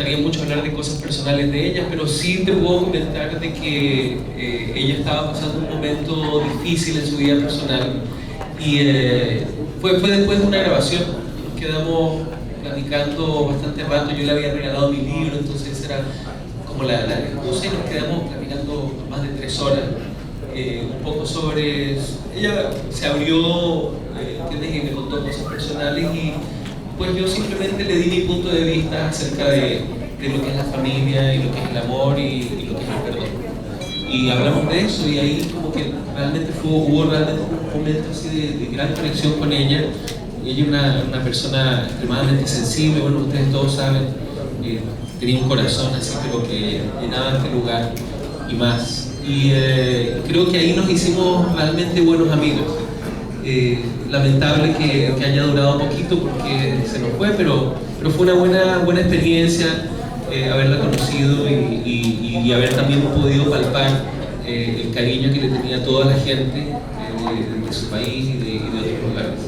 gustaría mucho hablar de cosas personales de ella, pero sí te puedo comentar de que ella estaba pasando un momento difícil en su vida personal y fue después de una grabación. Nos quedamos platicando bastante rato, yo le había regalado mi libro, entonces era como no sé, nos quedamos platicando más de 3 horas. Un poco sobre... Ella se abrió, ¿entiendes? Y me contó cosas personales y pues yo simplemente le di mi punto de vista acerca de lo que es la familia y lo que es el amor y lo que es el perdón. Y hablamos de eso y ahí como que realmente hubo realmente un momento así de gran conexión con ella. Y ella es una persona extremadamente sensible, bueno, ustedes todos saben, tenía un corazón así pero que llenaba este lugar y más. Y creo que ahí nos hicimos realmente buenos amigos. Lamentable que haya durado poquito porque se nos fue, pero fue una buena experiencia haberla conocido y haber también podido palpar el cariño que le tenía a toda la gente de su país y de otros lugares.